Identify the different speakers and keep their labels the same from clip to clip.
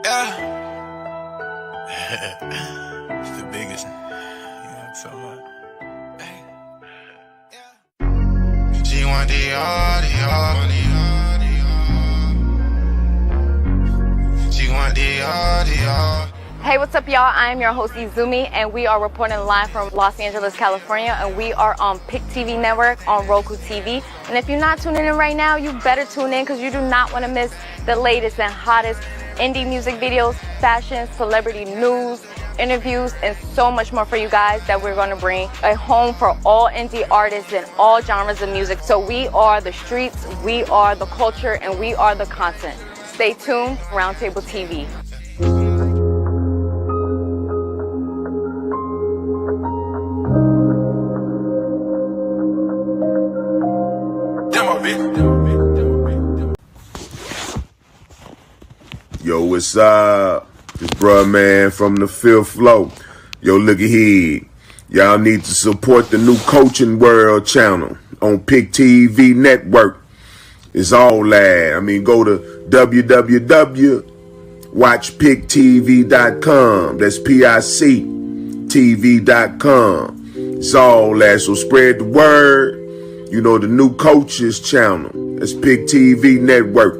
Speaker 1: Yeah. It's the biggest. You know what I'm talking about? Hey. Yeah. She want the She want the
Speaker 2: Hey, what's up, y'all? I am your host, Izumi, and we are reporting live from Los Angeles, California, and we are on PIC TV Network on Roku TV. And if you're not tuning in right now, you better tune in because you do not want to miss the latest and hottest indie music videos, fashion, celebrity news, interviews, and so much more for you guys that we're going to bring a home for all indie artists and all genres of music. So we are the streets, we are the culture, and we are the content. Stay tuned, Roundtable TV.
Speaker 3: Yo, what's up? This bruh man from the fifth floor. Yo, look at here. Y'all need to support the new Coaching World channel on PIC TV Network. It's all that. I mean, go to www.watchpictv.com. That's PIC TV.com. It's all that. So spread the word. You know, the new coaches channel. That's PIC TV Network.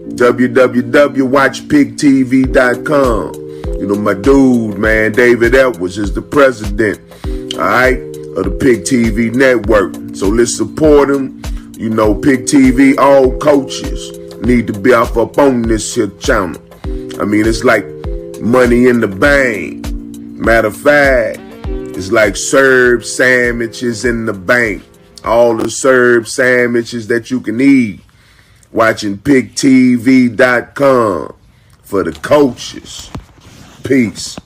Speaker 3: www.watchpictv.com. You know, my dude, man, David Edwards is the president, all right, of the PIC TV Network. So let's support him. You know, PIC TV, all coaches need to be off up on this here channel. I mean, it's like money in the bank. Matter of fact, it's like Serb sandwiches in the bank. All the Serb sandwiches that you can eat. Watching PicTV.com for the coaches. Peace.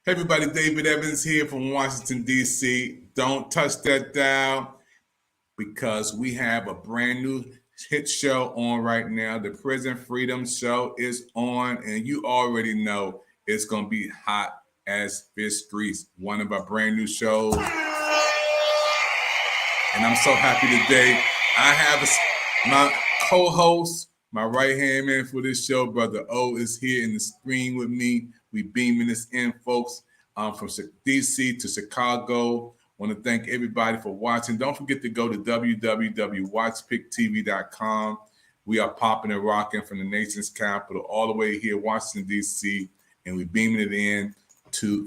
Speaker 4: Hey everybody, David Evans here from Washington, D.C. Don't touch that dial because we have a brand new hit show on right now. The Prison Freedom Show is on, and you already know it's going to be hot as fish grease. One of our brand new shows. And I'm so happy today. I have my co-host, my right-hand man for this show, Brother O, is here in the screen with me. We beaming this in, folks, from D.C. to Chicago. Want to thank everybody for watching. Don't forget to go to www.watchpictv.com. We are popping and rocking from the nation's capital all the way here, Washington, D.C., and we beaming it in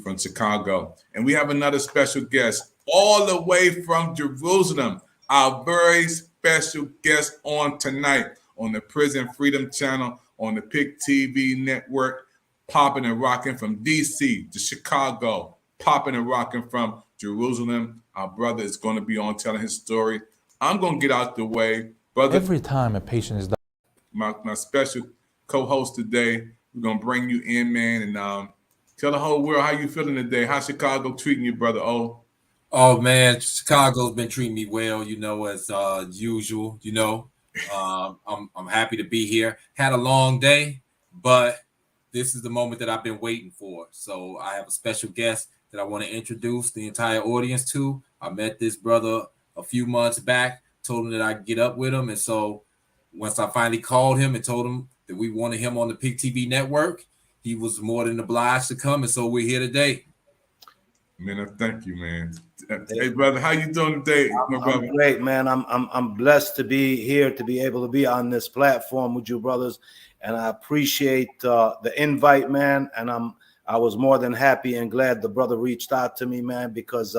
Speaker 4: from Chicago. And we have another special guest all the way from Jerusalem, our very special guest on tonight on the Prison Freedom Channel on the PIC TV Network. Popping and rocking from D.C. to Chicago, popping and rocking from Jerusalem. Our brother is going to be on telling his story. I'm going to get out the way. Brother,
Speaker 5: every time a patient is
Speaker 4: my special co-host today, we're going to bring you in, man, and tell the whole world how you feeling today. How's Chicago treating you, Brother O?
Speaker 6: Oh, man, Chicago's been treating me well, you know, as usual, you know. I'm happy to be here. Had a long day, but this is the moment that I've been waiting for. So I have a special guest that I want to introduce the entire audience to. I met this brother a few months back, told him that I could get up with him. And so once I finally called him and told him that we wanted him on the PIC TV Network, he was more than obliged to come. And so we're here today.
Speaker 4: Man, thank you, man. Hey, brother, how you doing today, my brother?
Speaker 5: I'm great, man. I'm blessed to be here, to be able to be on this platform with you brothers, and I appreciate the invite, man. And I was more than happy and glad the brother reached out to me, man, because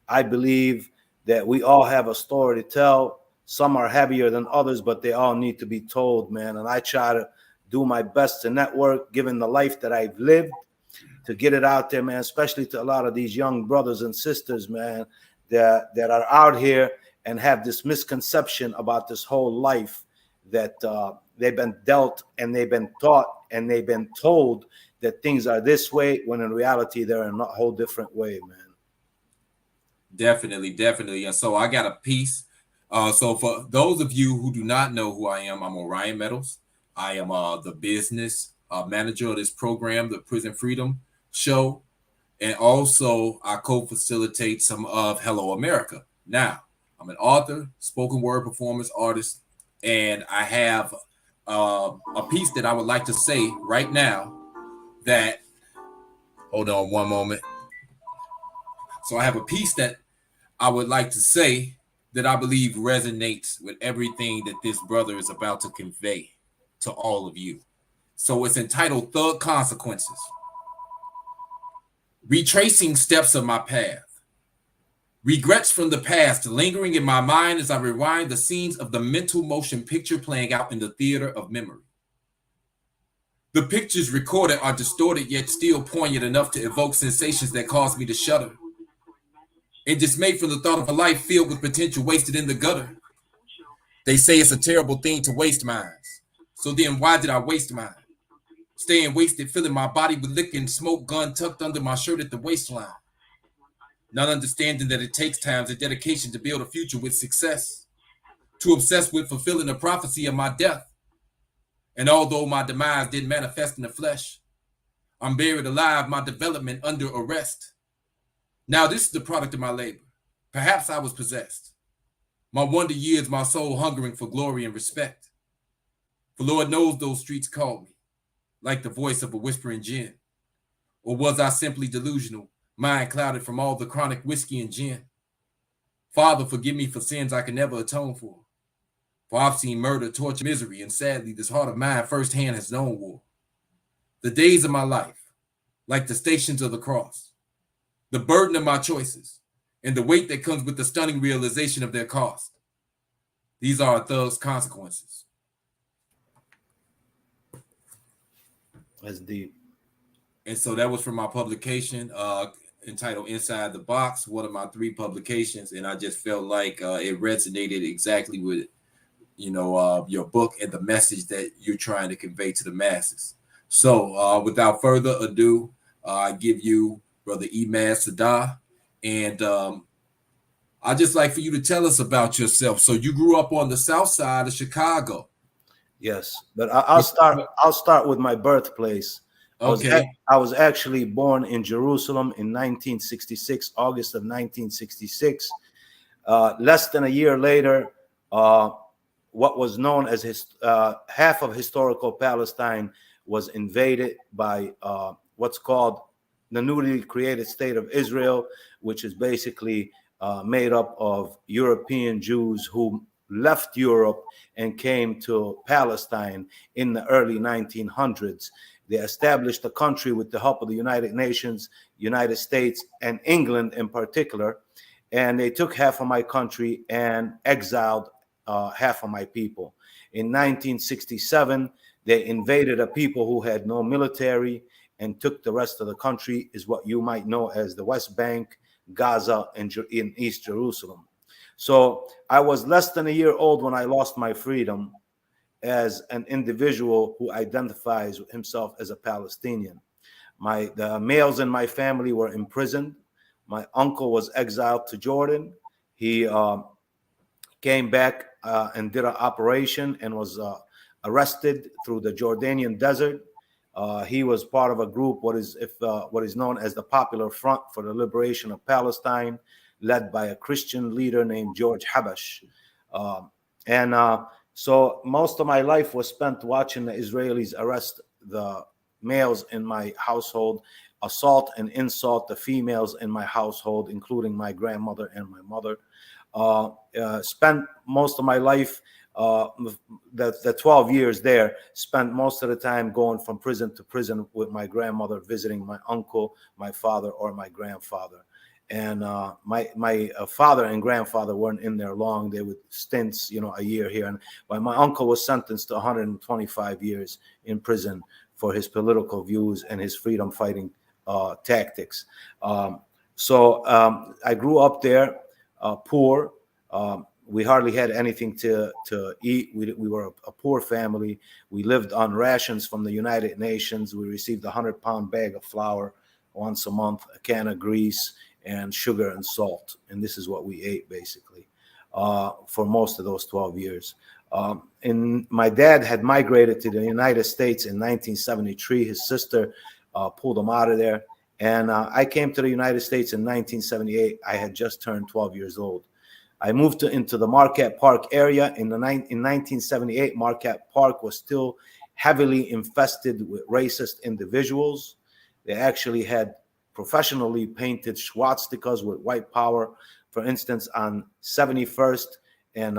Speaker 5: I believe that we all have a story to tell. Some are heavier than others, but they all need to be told, man. And I try to do my best to network, given the life that I've lived, to get it out there, man, especially to a lot of these young brothers and sisters, man, that are out here and have this misconception about this whole life that they've been dealt and they've been taught and they've been told that things are this way, when in reality they're in a whole different way, man.
Speaker 6: Definitely. And so I got a piece. So for those of you who do not know who I am, I'm Orion Meadows. I am the business manager of this program, the Prison Freedom Show, and also I co-facilitate some of Hello America. Now, I'm an author, spoken word performance artist, and I have a piece that I would like to say right now that, hold on one moment. So I have a piece that I would like to say that I believe resonates with everything that this brother is about to convey to all of you. So it's entitled Thug Consequences. Retracing steps of my path. Regrets from the past lingering in my mind as I rewind the scenes of the mental motion picture playing out in the theater of memory. The pictures recorded are distorted yet still poignant enough to evoke sensations that cause me to shudder. And dismayed from the thought of a life filled with potential wasted in the gutter. They say it's a terrible thing to waste minds. So then why did I waste mine? Staying wasted, filling my body with liquor and smoke, gun tucked under my shirt at the waistline. Not understanding that it takes time and dedication to build a future with success. Too obsessed with fulfilling the prophecy of my death. And although my demise didn't manifest in the flesh, I'm buried alive, my development under arrest. Now this is the product of my labor. Perhaps I was possessed. My wonder years, my soul hungering for glory and respect. For Lord knows those streets called me, like the voice of a whispering gin. Or was I simply delusional, mind clouded from all the chronic whiskey and gin? Father, forgive me for sins I can never atone for. For I've seen murder, torture, misery, and sadly this heart of mine firsthand has known war. The days of my life, like the stations of the cross, the burden of my choices, and the weight that comes with the stunning realization of their cost. These are a thug's consequences.
Speaker 5: That's deep.
Speaker 6: And so that was from my publication entitled Inside the Box, one of my 3 publications. And I just felt like it resonated exactly with, your book and the message that you're trying to convey to the masses. So without further ado, I give you Brother Imad Sadah. And I'd just like for you to tell us about yourself. So you grew up on the south side of Chicago.
Speaker 5: Yes, but I'll start with my birthplace.
Speaker 6: Okay.
Speaker 5: I was actually born in Jerusalem in 1966, August of 1966. Less than a year later, what was known as half of historical Palestine was invaded by what's called the newly created state of Israel, which is basically made up of European Jews who left Europe and came to Palestine in the early 1900s. They established a country with the help of the United Nations, United States, and England in particular. And they took half of my country and exiled half of my people. In 1967, they invaded a people who had no military and took the rest of the country, is what you might know as the West Bank, Gaza, and in East Jerusalem. So I was less than a year old when I lost my freedom as an individual who identifies himself as a Palestinian. The males in my family were imprisoned. My uncle was exiled to Jordan. He came back and did an operation and was arrested through the Jordanian desert. He was part of a group, what is known as the Popular Front for the Liberation of Palestine, led by a Christian leader named George Habash. So most of my life was spent watching the Israelis arrest the males in my household assault and insult the females in my household, including my grandmother and my mother. Spent most of my life, the 12 years there, spent most of the time going from prison to prison with my grandmother, visiting my uncle, my father, or my grandfather. And my father and grandfather weren't in there long. They would stints, a year here. And my uncle was sentenced to 125 years in prison for his political views and his freedom fighting tactics. So I grew up there, poor. We hardly had anything to eat. We were a poor family. We lived on rations from the United Nations. We received a 100-pound bag of flour once a month, a can of grease, and sugar and salt. And this is what we ate, basically, for most of those 12 years. And my dad had migrated to the United States in 1973. His sister pulled him out of there. And I came to the United States in 1978. I had just turned 12 years old. I moved into the Marquette Park area. In 1978, Marquette Park was still heavily infested with racist individuals. They actually had professionally painted swastikas with white power. For instance, on 71st and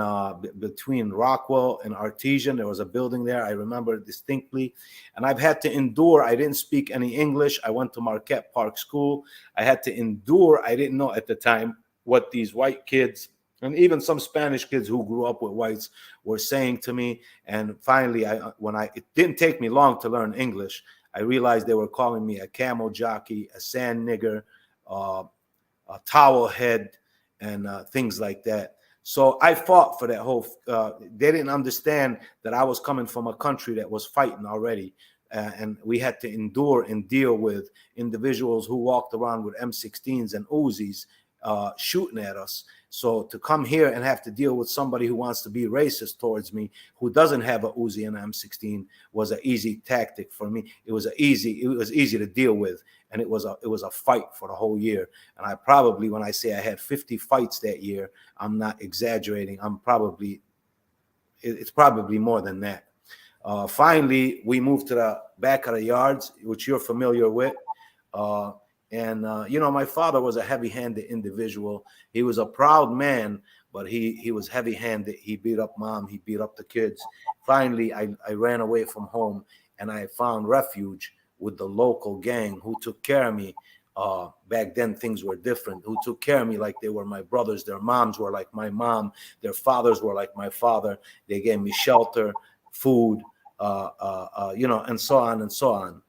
Speaker 5: between Rockwell and Artesian, there was a building there. I remember it distinctly. And I've had to endure. I didn't speak any English. I went to Marquette Park School. I had to endure. I didn't know at the time what these white kids and even some Spanish kids who grew up with whites were saying to me. And finally, it didn't take me long to learn English. I realized they were calling me a camel jockey, a sand nigger, a towel head, and things like that. So I fought for that whole. They didn't understand that I was coming from a country that was fighting already, and we had to endure and deal with individuals who walked around with M16s and Uzis shooting at us. So to come here and have to deal with somebody who wants to be racist towards me, who doesn't have a Uzi and an M16, was an easy tactic for me. It was easy to deal with, and it was a fight for the whole year. And I probably, when I say I had 50 fights that year, I'm not exaggerating. It's probably more than that. Finally, we moved to the back of the yards, which you're familiar with. My father was a heavy-handed individual. He was a proud man, but he was heavy-handed. He beat up mom. He beat up the kids. Finally, I ran away from home, and I found refuge with the local gang who took care of me. Back then, things were different. Who took care of me like they were my brothers. Their moms were like my mom. Their fathers were like my father. They gave me shelter, food, and so on and so on.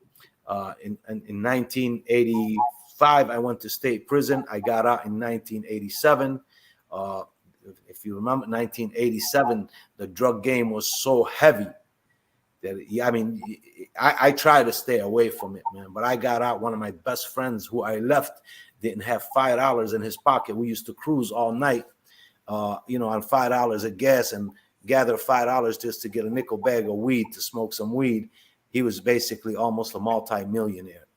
Speaker 5: In 1985, I went to state prison. I got out in 1987. If you remember, 1987, the drug game was so heavy that, I tried to stay away from it, man. But I got out. One of my best friends who I left didn't have $5 in his pocket. We used to cruise all night, on $5 of gas and gather $5 just to get a nickel bag of weed to smoke some weed. He was basically almost a multi-millionaire.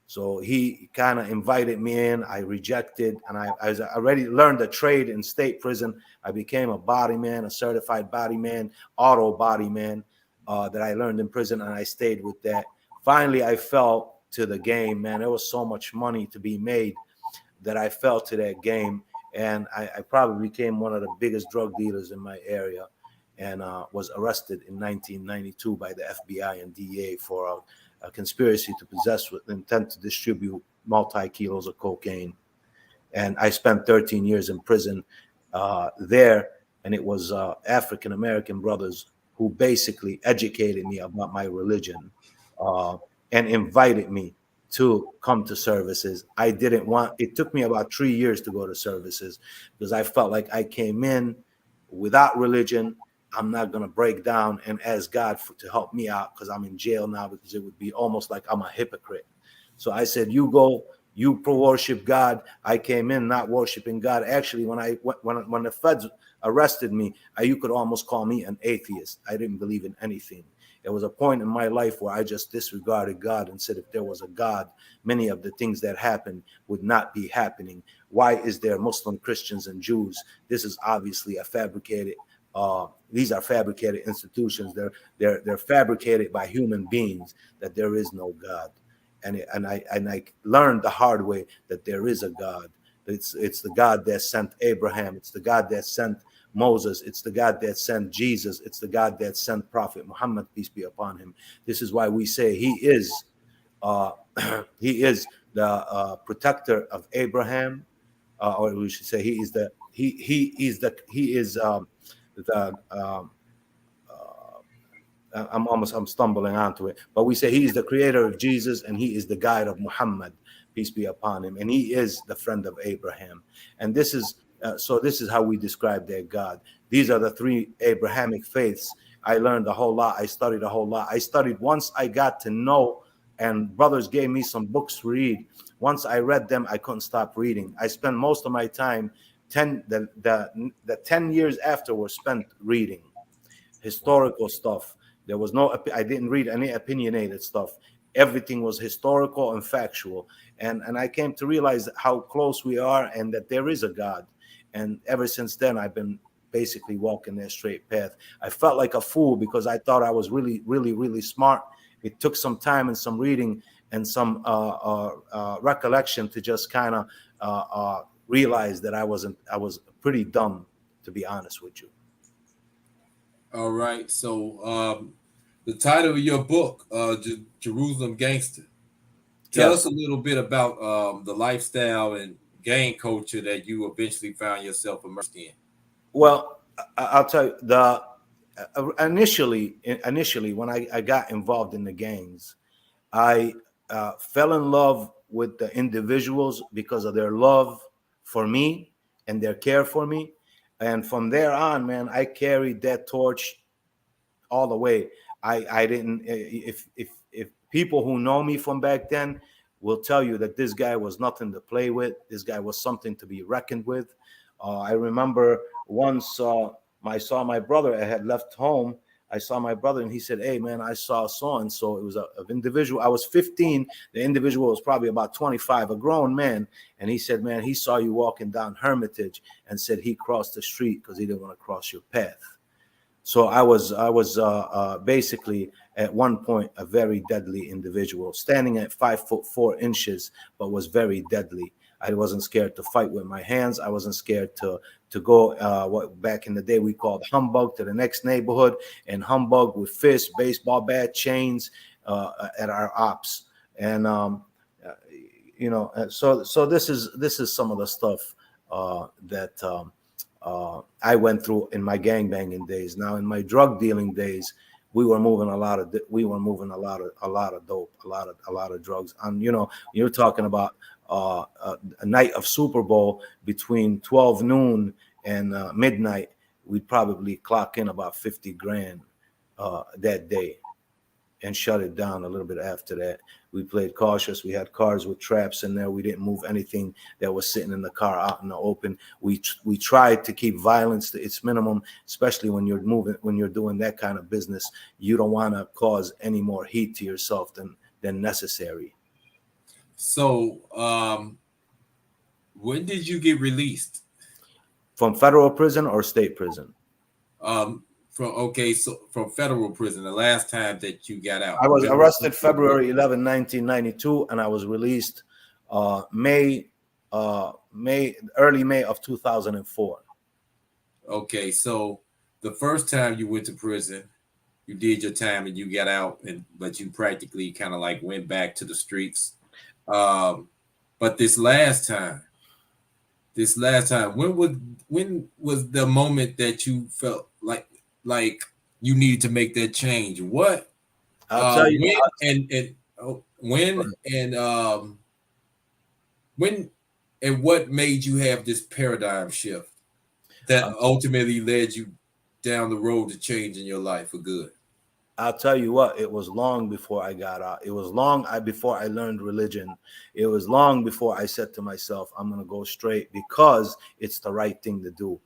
Speaker 5: So he kind of invited me in. I rejected, and I already learned a trade in state prison. I became a body man, a certified body man, auto body man that I learned in prison, and I stayed with that. Finally, I fell to the game, man. There was so much money to be made that I fell to that game, and I probably became one of the biggest drug dealers in my area. And was arrested in 1992 by the FBI and DEA for a conspiracy to possess with intent to distribute multi-kilos of cocaine. And I spent 13 years in prison there, and it was African-American brothers who basically educated me about my religion and invited me to come to services. It took me about 3 years to go to services because I felt like I came in without religion. I'm not going to break down and ask God to help me out because I'm in jail now, because it would be almost like I'm a hypocrite. So I said, you go, you worship God. I came in not worshiping God. Actually, when the feds arrested me, you could almost call me an atheist. I didn't believe in anything. There was a point in my life where I just disregarded God and said, if there was a God, many of the things that happened would not be happening. Why is there Muslim, Christians, and Jews? This is obviously a fabricated. These are fabricated institutions. They're fabricated by human beings. That there is no God. and I learned the hard way that there is a God. It's the God that sent Abraham. It's the God that sent Moses. It's the God that sent Jesus. It's the God that sent Prophet Muhammad, peace be upon him. This is why we say he is he is the protector of Abraham, or we should say he is the I'm stumbling onto it, but we say he is the creator of Jesus and he is the guide of Muhammad, peace be upon him, and he is the friend of Abraham. And this is this is how we describe their God. These are the three Abrahamic faiths. I learned a whole lot. I studied a whole lot. I studied once I got to know, and brothers gave me some books to read. Once I read them, I couldn't stop reading. I spent most of my time, the 10 years after were spent reading historical stuff. There was I didn't read any opinionated stuff. Everything was historical and factual. And I came to realize how close we are and that there is a God. And ever since then, I've been basically walking that straight path. I felt like a fool because I thought I was really, really, really smart. It took some time and some reading and some recollection to just kind of realize that I was pretty dumb, to be honest with you.
Speaker 6: All right. So the title of your book, Jerusalem Gangster. Tell us a little bit about the lifestyle and gang culture that you eventually found yourself immersed in.
Speaker 5: Well, I'll tell you, initially when I got involved in the gangs, I fell in love with the individuals because of their love for me and their care for me. And from there on, man, I carried that torch all the way. I didn't, if people who know me from back then will tell you that this guy was nothing to play with. This guy was something to be reckoned with. I remember once I saw my brother. I had left home. I saw my brother and he said, "Hey, man, I saw so-and-so." It was an individual. I was 15. The individual was probably about 25, a grown man. And he said, "Man, he saw you walking down Hermitage," and said he crossed the street because he didn't want to cross your path. So I was basically at one point a very deadly individual, standing at 5'4", but was very deadly. I wasn't scared to fight with my hands. I wasn't scared to go what back in the day we called humbug, to the next neighborhood and humbug with fists, baseball bat, chains at our ops. And so this is some of the stuff that I went through in my gangbanging days. Now in my drug dealing days, we were moving a lot of dope, a lot of drugs. And you're talking about a night of Super Bowl between 12 noon and midnight. We'd probably clock in about 50 grand that day and shut it down a little bit after that. We played cautious. We had cars with traps in there. We didn't move anything that was sitting in the car out in the open. We tried to keep violence to its minimum, especially when you're doing that kind of business. You don't want to cause any more heat to yourself than necessary.
Speaker 6: So, when did you get released?
Speaker 5: From federal prison or state prison?
Speaker 6: From federal prison, the last time that you got out.
Speaker 5: I was arrested February 11, 1992, and I was released early May of 2004. Okay,
Speaker 6: so the first time you went to prison, you did your time and you got out, but you practically kind of like went back to the streets. But this last time, when was the moment that you felt like you needed to make that change? What? I'll tell you when and what made you have this paradigm shift that ultimately led you down the road to changing your life for good?
Speaker 5: I'll tell you what, it was long before I got out. It was long before I learned religion. It was long before I said to myself, I'm going to go straight because it's the right thing to do.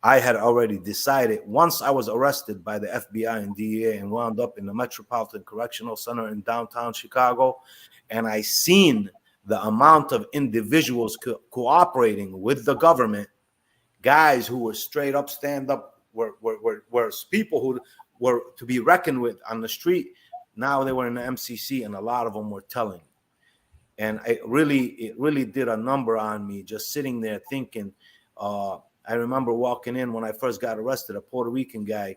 Speaker 5: I had already decided once I was arrested by the FBI and DEA and wound up in the Metropolitan Correctional Center in downtown Chicago, and I seen the amount of individuals cooperating with the government, guys who were straight up stand up, were people who were to be reckoned with on the street. Now they were in the MCC, and a lot of them were telling. And it really did a number on me, just sitting there thinking. I remember walking in when I first got arrested. A Puerto Rican guy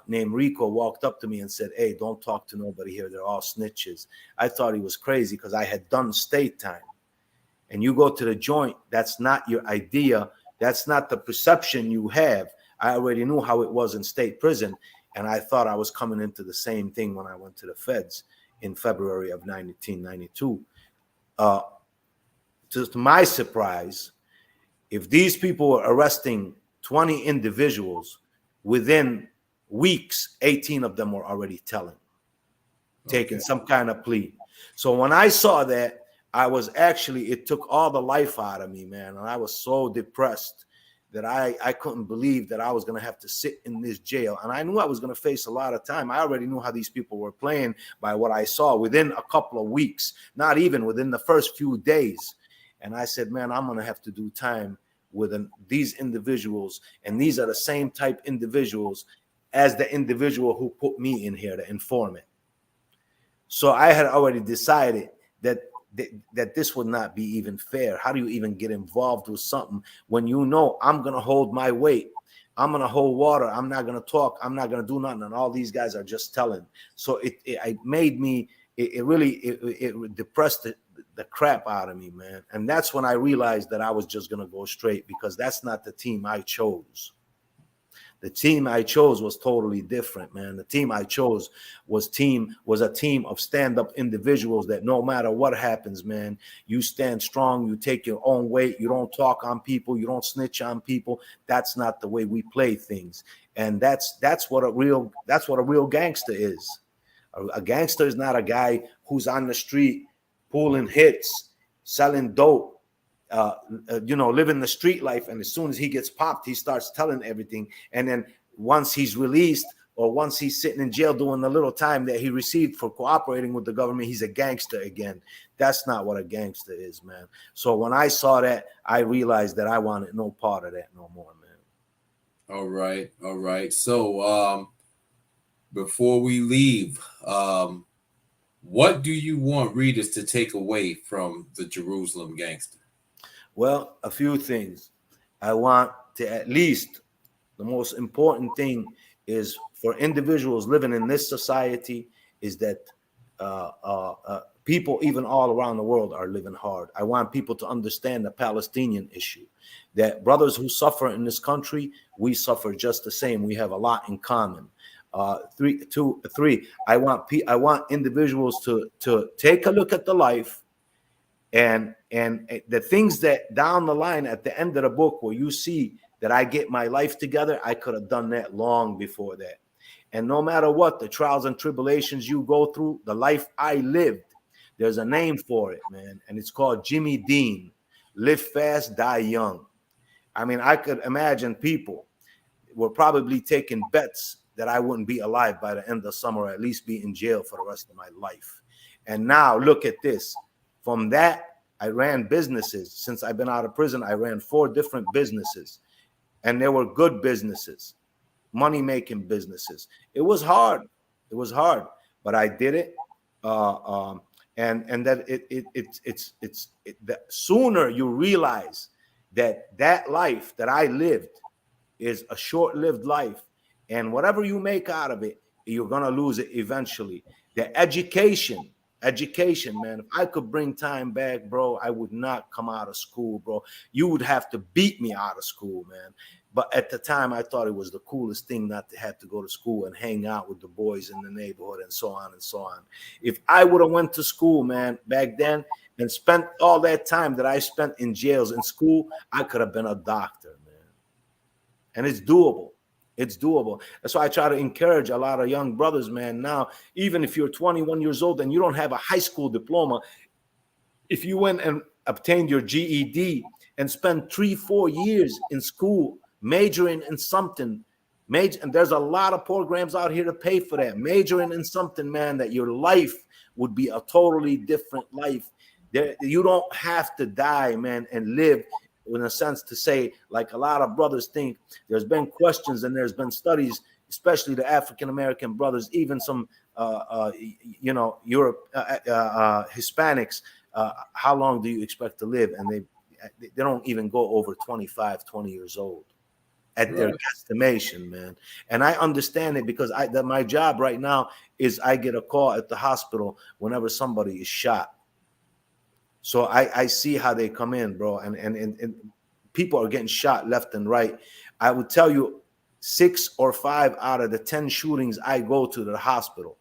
Speaker 5: named Rico walked up to me and said, "Hey, don't talk to nobody here. They're all snitches." I thought he was crazy because I had done state time. And you go to the joint, that's not your idea. That's not the perception you have. I already knew how it was in state prison. And I thought I was coming into the same thing when I went to the feds in February of 1992. To my surprise, if these people were arresting 20 individuals, within weeks, 18 of them were already telling, taking some kind of plea. So when I saw that, it took all the life out of me, man. And I was so depressed that I couldn't believe that I was going to have to sit in this jail. And I knew I was going to face a lot of time. I already knew how these people were playing by what I saw within a couple of weeks, not even within the first few days. And I said, man, I'm going to have to do time with these individuals. And these are the same type individuals as the individual who put me in here, the informant. So I had already decided that this would not be even fair. How do you even get involved with something when you know I'm going to hold my weight? I'm going to hold water. I'm not going to talk. I'm not going to do nothing. And all these guys are just telling. So it really depressed the crap out of me, man. And that's when I realized that I was just going to go straight, because that's not the team I chose. The team I chose was totally different, man. The team I chose was a team of stand-up individuals that no matter what happens, man, you stand strong, you take your own weight, you don't talk on people, you don't snitch on people. That's not the way we play things. And that's what a real gangster is. A gangster is not a guy who's on the street pulling hits, selling dope, living the street life, and as soon as he gets popped, he starts telling everything. And then once he's released, or once he's sitting in jail doing the little time that he received for cooperating with the government, he's a gangster again. That's not what a gangster is, man. So when I saw that, I realized that I wanted no part of that no more, man.
Speaker 6: All right. So before we leave, what do you want readers to take away from the Jerusalem Gangster?
Speaker 5: Well, a few things. I want to, at least the most important thing is for individuals living in this society, is that people even all around the world are living hard. I want people to understand the Palestinian issue, that brothers who suffer in this country, we suffer just the same. We have a lot in common. Three, I want individuals to take a look at the life and the things that down the line at the end of the book, where you see that I get my life together, I could have done that long before that. And no matter what the trials and tribulations you go through, the life I lived, there's a name for it, man, and it's called Jimmy Dean. Live fast, die young. I mean, I could imagine people were probably taking bets that I wouldn't be alive by the end of summer, or at least be in jail for the rest of my life. And now look at this. From that, I ran businesses. Since I've been out of prison, I ran 4 different businesses, and they were good businesses, money-making businesses. It was hard. But I did it. And that it's the sooner you realize that life that I lived is a short-lived life, and whatever you make out of it, you're gonna lose it eventually. The education, man. If I could bring time back, bro, I would not come out of school, bro. You would have to beat me out of school, man. But at the time, I thought it was the coolest thing not to have to go to school and hang out with the boys in the neighborhood and so on and so on. If I would have went to school, man, back then and spent all that time that I spent in jails in school, I could have been a doctor, man. And it's doable. It's doable. That's why I try to encourage a lot of young brothers, man. Now, even if you're 21 years old and you don't have a high school diploma, if you went and obtained your GED and spent 3-4 years in school majoring in something, and there's a lot of programs out here to pay for that, majoring in something, man, that your life would be a totally different life. You don't have to die, man, and live in a sense to say, like a lot of brothers think. There's been questions and there's been studies, especially the African-American brothers, even some, Hispanics, how long do you expect to live? And they don't even go over 25, 20 years old at their estimation, man. And I understand it because my job right now is I get a call at the hospital whenever somebody is shot. So I see how they come in, bro. And people are getting shot left and right. I would tell you 6 or 5 out of the 10 shootings I go to the hospital,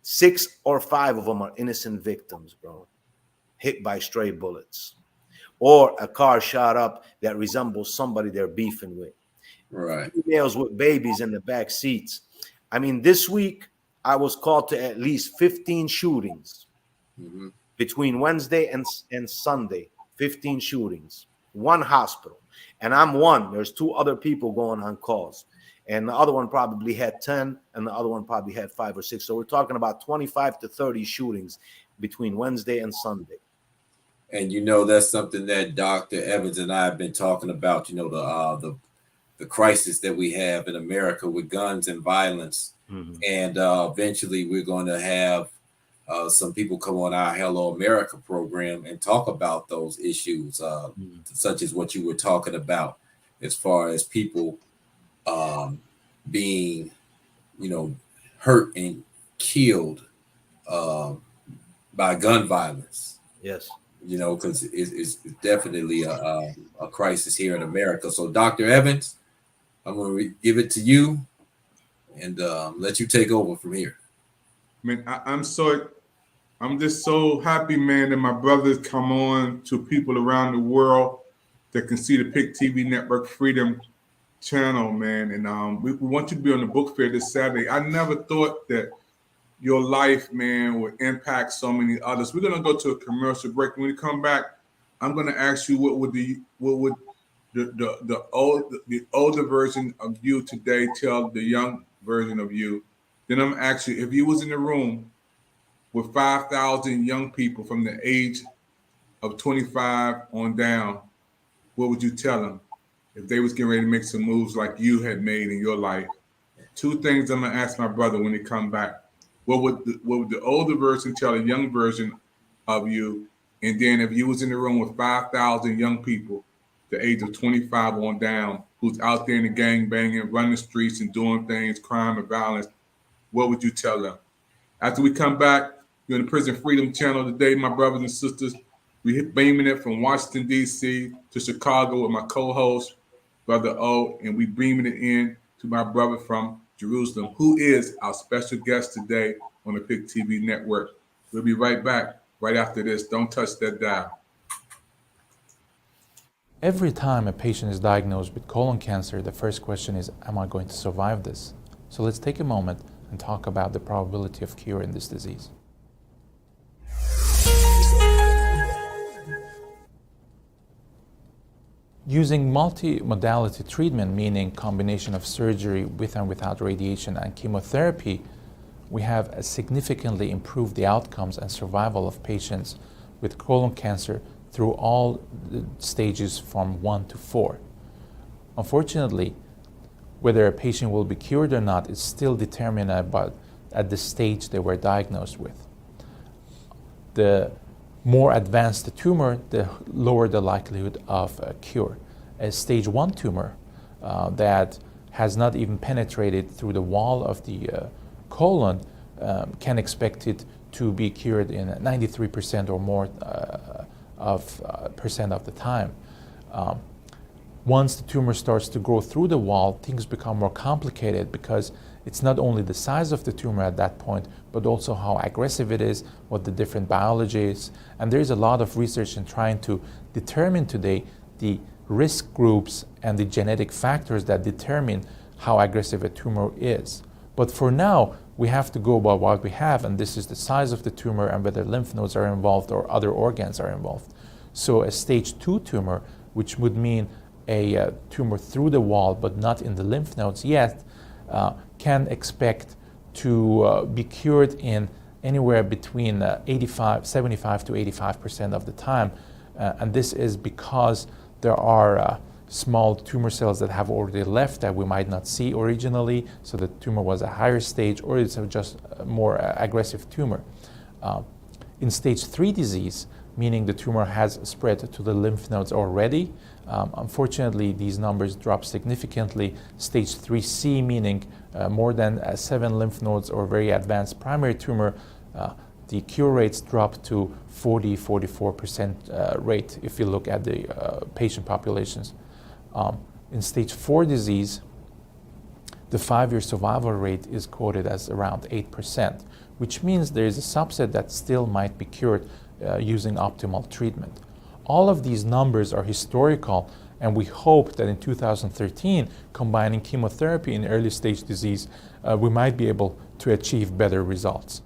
Speaker 5: 6 or 5 of them are innocent victims, bro, hit by stray bullets or a car shot up that resembles somebody they're beefing with.
Speaker 6: Right.
Speaker 5: Females with babies in the back seats. I mean, this week I was called to at least 15 shootings between Wednesday and Sunday. 15 shootings, one hospital, and I'm one. There's 2 other people going on calls, and the other one probably had 10, and the other one probably had 5 or 6. So we're talking about 25 to 30 shootings between Wednesday and Sunday.
Speaker 6: And you know, that's something that Dr. Evans and I have been talking about. You know, the crisis that we have in America with guns and violence, and eventually we're going to have some people come on our Hello America program and talk about those issues, such as what you were talking about, as far as people being, you know, hurt and killed by gun violence.
Speaker 5: Yes.
Speaker 6: You know, because it's definitely a crisis here in America. So, Dr. Evans, I'm going to give it to you and let you take over from here.
Speaker 4: Man, I'm just so happy, man, that my brothers come on to people around the world that can see the PIC TV Network Freedom Channel, man. And we want you to be on the book fair this Saturday. I never thought that your life, man, would impact so many others. We're gonna go to a commercial break. When we come back, I'm gonna ask you what would the older version of you today tell the young version of you. Then I'm gonna ask you, if you was in the room with 5,000 young people from the age of 25 on down, what would you tell them if they was getting ready to make some moves like you had made in your life? 2 things I'm gonna ask my brother when he come back. What would the older version tell a young version of you? And then if you was in the room with 5,000 young people, the age of 25 on down, who's out there in the gang banging, running the streets and doing things, crime and violence, what would you tell them? After we come back, you're on the Prison Freedom Channel today, my brothers and sisters. We're beaming it from Washington, D.C. to Chicago with my co-host, Brother O, and we beaming it in to my brother from Jerusalem, who is our special guest today on the PIC TV Network. We'll be right back right after this. Don't touch that dial.
Speaker 7: Every time a patient is diagnosed with colon cancer, the first question is, am I going to survive this? So let's take a moment and talk about the probability of cure in this disease. Using multi-modality treatment, meaning combination of surgery with and without radiation and chemotherapy, we have significantly improved the outcomes and survival of patients with colon cancer through all the stages from 1 to 4. Unfortunately, whether a patient will be cured or not is still determined at the stage they were diagnosed with. The more advanced the tumor, the lower the likelihood of a cure. A stage 1 tumor that has not even penetrated through the wall of the colon can expect it to be cured in 93% or more percent of the time. Once the tumor starts to grow through the wall, things become more complicated because it's not only the size of the tumor at that point, but also how aggressive it is, what the different biology is. And there's a lot of research in trying to determine today the risk groups and the genetic factors that determine how aggressive a tumor is. But for now, we have to go by what we have, and this is the size of the tumor and whether lymph nodes are involved or other organs are involved. So a stage 2 tumor, which would mean a tumor through the wall but not in the lymph nodes yet, can expect to be cured in anywhere between 75 to 85% of the time. And this is because there are small tumor cells that have already left that we might not see originally, so the tumor was a higher stage, or it's just a more aggressive tumor. In stage 3 disease, meaning the tumor has spread to the lymph nodes already. Unfortunately, these numbers drop significantly. Stage 3C, meaning more than 7 lymph nodes or very advanced primary tumor, the cure rates drop to 44% rate if you look at the patient populations. In stage 4 disease, the 5-year survival rate is quoted as around 8%, which means there is a subset that still might be cured using optimal treatment. All of these numbers are historical, and we hope that in 2013, combining chemotherapy in early stage disease, we might be able to achieve better results.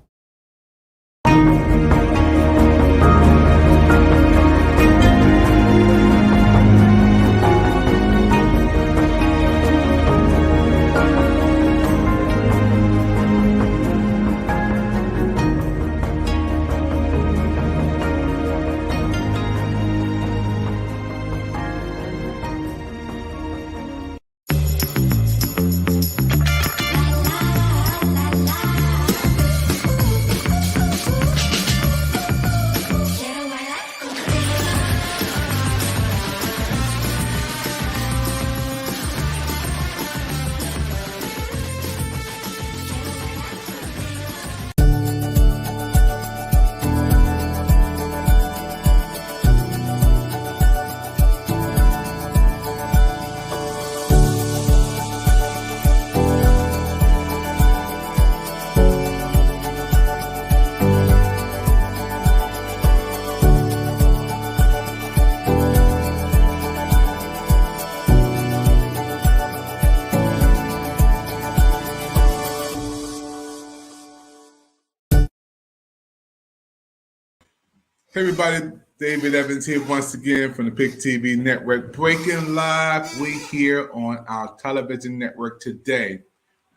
Speaker 4: Hey everybody, David Evans here once again from the PIC TV network. Breaking live, we here on our television network today.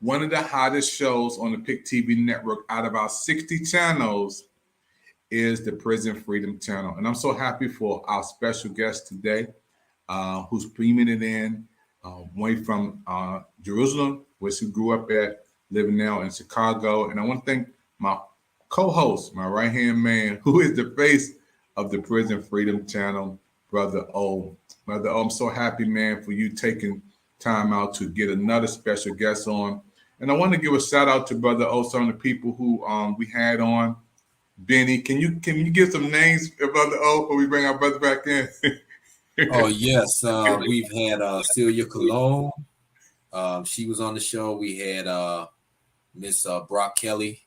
Speaker 4: One of the hottest shows on the PIC TV network out of our 60 channels is the Prison Freedom Channel. And I'm so happy for our special guest today, who's beaming it in way from Jerusalem, where she grew up at, living now in Chicago. And I want to thank my co-host, my right-hand man, who is the face of the Prison Freedom Channel, Brother O. Brother O, I'm so happy, man, for you taking time out to get another special guest on. And I want to give a shout out to Brother O, some of the people who we had on. Benny, can you give some names, Brother O, before we bring our brother back in?
Speaker 6: Oh, yes. We've had Celia Cologne. She was on the show. We had Miss Brock Kelly.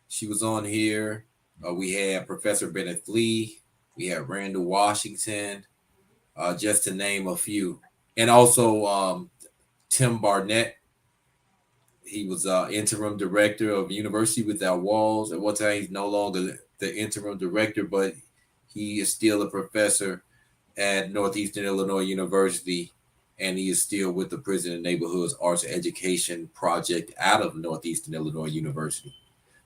Speaker 6: She was on here. We had Professor Bennett Lee. We had Randall Washington, just to name a few. And also Tim Barnett. He was interim director of University Without Walls. At one time, he's no longer the interim director, but he is still a professor at Northeastern Illinois University, and he is still with the Prison and Neighborhoods Arts Education Project out of Northeastern Illinois University.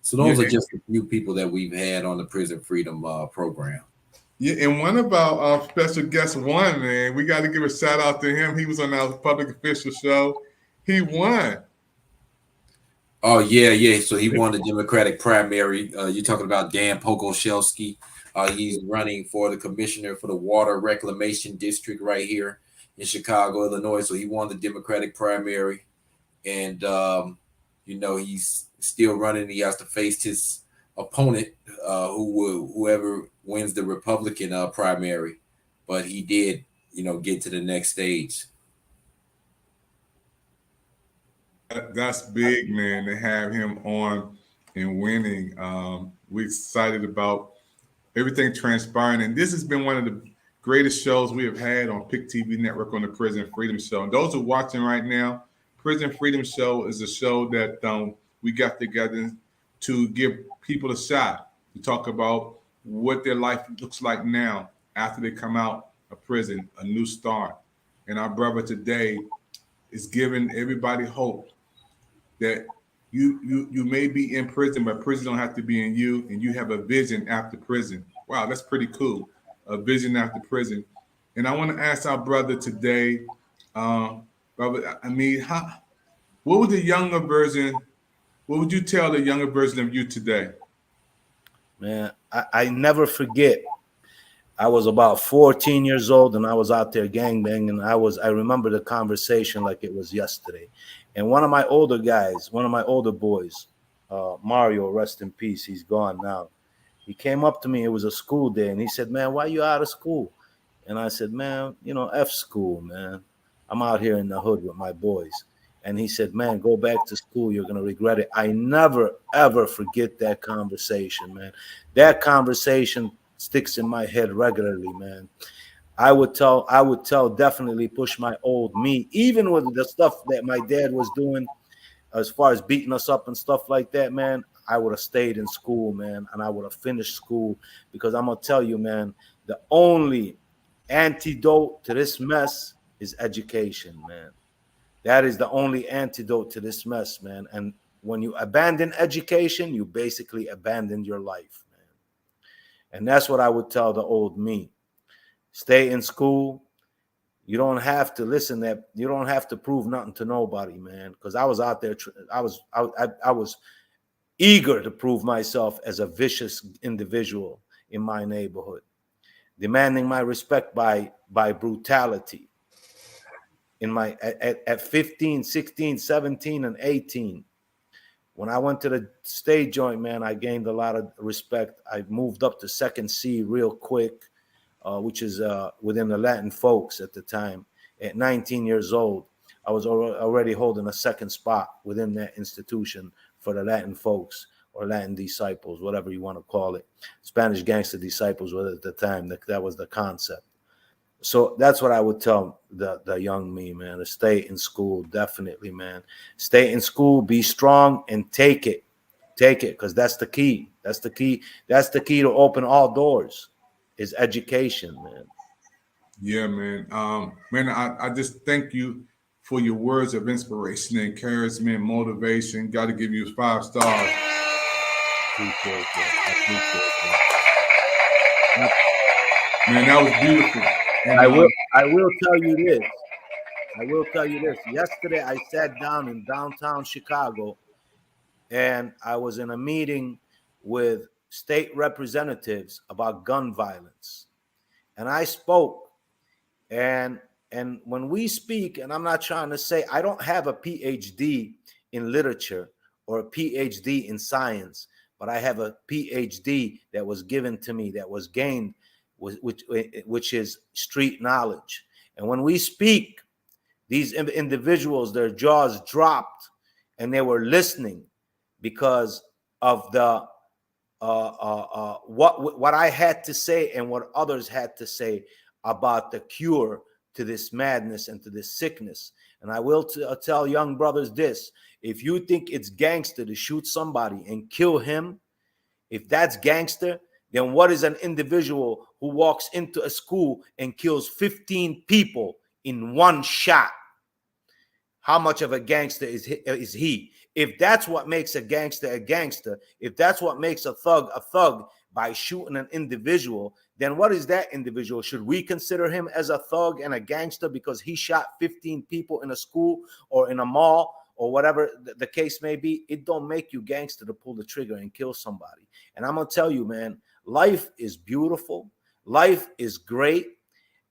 Speaker 6: So those are just a few people that we've had on the Prison Freedom program.
Speaker 4: Yeah, and one of our special guests won, man. We got to give a shout out to him. He was on our public official show. He won.
Speaker 6: Oh, yeah. So he won the Democratic primary. You're talking about Dan Pogoshelski. He's running for the commissioner for the Water Reclamation District right here in Chicago, Illinois. So he won the Democratic primary. And, he's still running. He has to face his opponent, whoever wins the Republican primary. But he did, get to the next stage.
Speaker 4: That's big, man, to have him on and winning. We're excited about everything transpiring. And this has been one of the greatest shows we have had on PIC TV Network on the Prison Freedom Show. And those who are watching right now, Prison Freedom Show is a show that we got together to give people a shot, to talk about what their life looks like now after they come out of prison, a new start. And our brother today is giving everybody hope that you may be in prison, but prison don't have to be in you, and you have a vision after prison. Wow, that's pretty cool. A vision after prison. And I want to ask our brother today, brother, what would you tell the younger version of you today?
Speaker 5: Man, I never forget I was about 14 years old, and I was out there gangbanging. I remember the conversation like it was yesterday. And one of my older guys, one of my older boys, Mario, rest in peace, he's gone now. He came up to me, it was a school day, and he said, man, why you out of school? And I said, man, you know, F school, man. I'm out here in the hood with my boys. And he said, man, go back to school. You're going to regret it. I never, ever forget that conversation, man. That conversation sticks in my head regularly, man. I would tell definitely push my old me, even with the stuff that my dad was doing as far as beating us up and stuff like that, man. I would have stayed in school, man, and I would have finished school, because I'm going to tell you, man, the only antidote to this mess is education, man. That is the only antidote to this mess, man. And when you abandon education, you basically abandon your life, man. And that's what I would tell the old me. Stay in school. You don't have to listen that. You don't have to prove nothing to nobody, man. Because I was out there. I was eager to prove myself as a vicious individual in my neighborhood, demanding my respect by brutality. In my at 15, 16, 17, and 18. When I went to the state joint, man, I gained a lot of respect. I moved up to second C real quick, which is within the Latin folks at the time. At 19 years old, I was already holding a second spot within that institution for the Latin folks or Latin disciples, whatever you want to call it. Spanish gangster disciples was at the time. That was the concept. So that's what I would tell the young me, man, to stay in school. Definitely, man. Stay in school, be strong, and take it. Take it, because that's the key. That's the key. That's the key to open all doors, is education, man.
Speaker 4: Yeah, man. Man, I just thank you for your words of inspiration, encouragement, motivation. Got to give you 5 stars.
Speaker 5: Appreciate that.
Speaker 4: Man, that was beautiful. And,
Speaker 5: I will tell you this. Yesterday, I sat down in downtown Chicago, and I was in a meeting with state representatives about gun violence. And I spoke. And when we speak, and I'm not trying to say, I don't have a PhD in literature or a PhD in science, but I have a PhD that was given to me, that was gained, which is street knowledge. And when we speak, these individuals, their jaws dropped, and they were listening because of the what I had to say and what others had to say about the cure to this madness and to this sickness. And I will tell young brothers this: if you think it's gangster to shoot somebody and kill him, if that's gangster, then what is an individual who walks into a school and kills 15 people in one shot? How much of a gangster is he? If that's what makes a gangster, if that's what makes a thug by shooting an individual, then what is that individual? Should we consider him as a thug and a gangster because he shot 15 people in a school or in a mall or whatever the case may be? It don't make you gangster to pull the trigger and kill somebody. And I'm going to tell you, man, life is beautiful. Life is great.